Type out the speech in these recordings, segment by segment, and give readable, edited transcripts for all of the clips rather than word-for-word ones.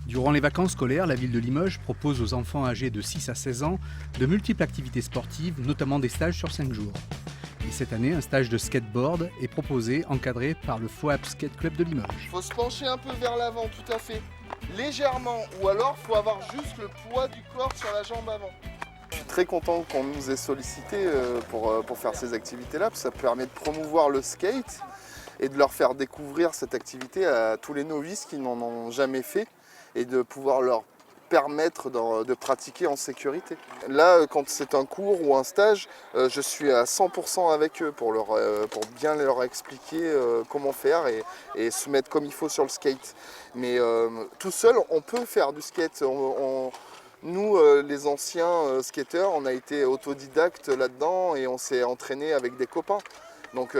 Durant les vacances scolaires, la ville de Limoges propose aux enfants âgés de 6 à 16 ans de multiples activités sportives, notamment des stages sur 5 jours. Et cette année, un stage de skateboard est proposé, encadré par le FOAP Skate Club de Limoges. Il faut se pencher un peu vers l'avant, tout à fait. Légèrement, ou alors il faut avoir juste le poids du corps sur la jambe avant. Je suis très content qu'on nous ait sollicité pour faire ces activités-là, parce que ça permet de promouvoir le skate et de leur faire découvrir cette activité à tous les novices qui n'en ont jamais fait et de pouvoir leur permettre de pratiquer en sécurité. Là, quand c'est un cours ou un stage, je suis à 100% avec eux pour bien leur expliquer comment faire et se mettre comme il faut sur le skate. Mais tout seul, on peut faire du skate. Nous, les anciens skateurs, on a été autodidactes là-dedans et on s'est entraîné avec des copains. Donc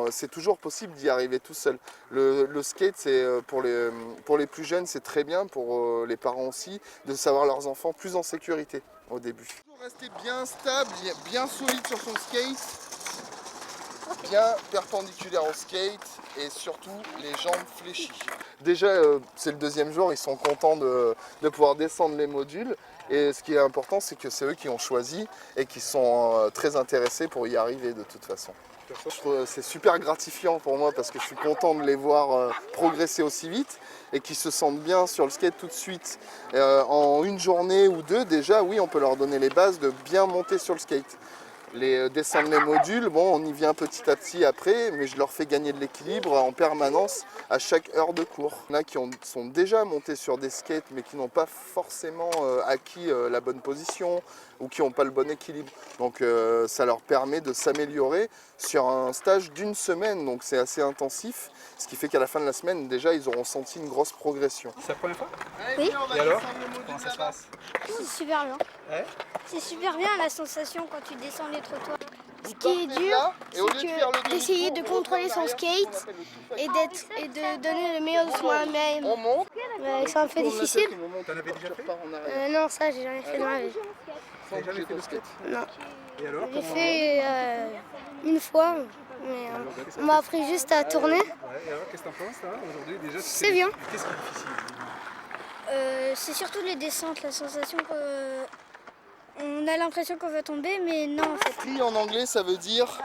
c'est toujours possible d'y arriver tout seul. Le skate, c'est pour les plus jeunes, c'est très bien, pour les parents aussi, de savoir leurs enfants plus en sécurité au début. Toujours rester bien stable, bien solide sur son skate, bien perpendiculaire au skate et surtout les jambes fléchies. Déjà, c'est le deuxième jour, ils sont contents de pouvoir descendre les modules. Et ce qui est important, c'est que c'est eux qui ont choisi et qui sont très intéressés pour y arriver de toute façon. Je trouve que c'est super gratifiant pour moi parce que je suis content de les voir progresser aussi vite et qu'ils se sentent bien sur le skate tout de suite. En une journée ou deux, déjà, oui, on peut leur donner les bases de bien monter sur le skate. Descendre les modules, bon, on y vient petit à petit après, mais je leur fais gagner de l'équilibre en permanence à chaque heure de cours. Il y en a qui sont déjà montés sur des skates, mais qui n'ont pas forcément acquis la bonne position ou qui n'ont pas le bon équilibre. Donc ça leur permet de s'améliorer sur un stage d'une semaine, donc c'est assez intensif, ce qui fait qu'à la fin de la semaine, déjà, ils auront senti une grosse progression. C'est la première fois? Oui. Et alors? Comment ça se passe? C'est super bien. Ouais. C'est super bien la sensation quand tu descends les trottoirs. Ce Vous qui est partez dur, là, et au lieu de faire le c'est d'essayer de demi-tour, contrôler vous son revenez en arrière, skate ce qu'on appelle le et de donner le meilleur de soi-même. On monte. C'est un peu difficile. T'en avais déjà fait? Non, ça j'ai jamais fait dans la vie. T'as jamais fait de skate? Non. Et alors? J'ai fait une fois, mais on m'a appris juste à tourner. Ouais, et alors, qu'est-ce que t'en penses là aujourd'hui déjà? C'est bien. Qu'est-ce qui est difficile? C'est surtout les descentes, la sensation qu'on a l'impression qu'on va tomber, mais non en fait. Free en anglais, ça veut dire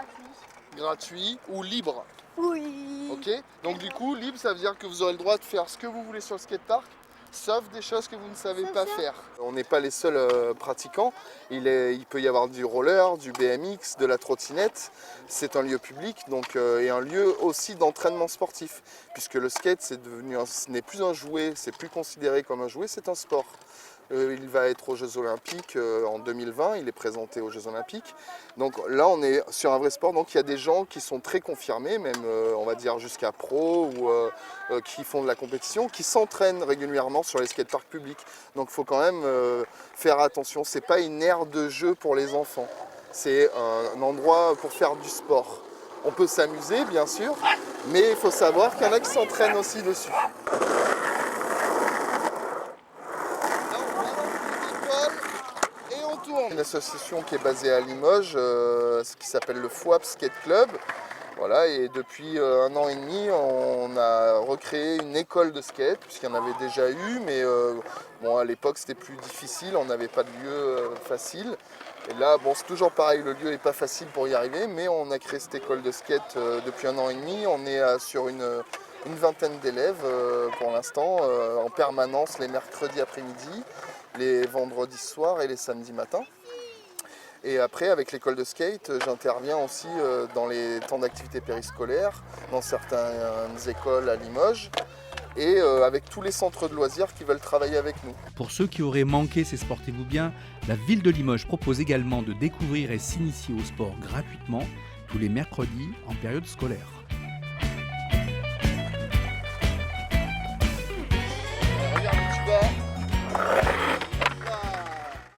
gratuit ou libre. Oui. Ok. Donc du coup, libre, ça veut dire que vous aurez le droit de faire ce que vous voulez sur le skatepark, sauf des choses que vous ne savez pas faire. On n'est pas les seuls pratiquants. Il peut y avoir du roller, du BMX, de la trottinette. C'est un lieu public donc, et un lieu aussi d'entraînement sportif. Puisque le skate, ce n'est plus un jouet, c'est plus considéré comme un jouet, c'est un sport. Il va être aux Jeux Olympiques en 2020, il est présenté aux Jeux Olympiques. Donc là, on est sur un vrai sport. Donc il y a des gens qui sont très confirmés, même on va dire jusqu'à pro, ou qui font de la compétition, qui s'entraînent régulièrement sur les skateparks publics. Donc il faut quand même faire attention. Ce n'est pas une aire de jeu pour les enfants. C'est un endroit pour faire du sport. On peut s'amuser, bien sûr, mais il faut savoir qu'il y en a qui s'entraînent aussi dessus. Une association qui est basée à Limoges, qui s'appelle le FOAP Skate Club. Voilà, et depuis 1 an et demi, on a recréé une école de skate, puisqu'il y en avait déjà eu, mais bon, à l'époque c'était plus difficile, on n'avait pas de lieu facile. Et là, bon, c'est toujours pareil, le lieu n'est pas facile pour y arriver, mais on a créé cette école de skate depuis 1 an et demi. On est sur une vingtaine d'élèves pour l'instant, en permanence les mercredis après-midi, les vendredis soirs et les samedis matins. Et après, avec l'école de skate, j'interviens aussi dans les temps d'activité périscolaire, dans certaines écoles à Limoges, et avec tous les centres de loisirs qui veulent travailler avec nous. Pour ceux qui auraient manqué ces Sportez-vous bien, la ville de Limoges propose également de découvrir et s'initier au sport gratuitement tous les mercredis en période scolaire.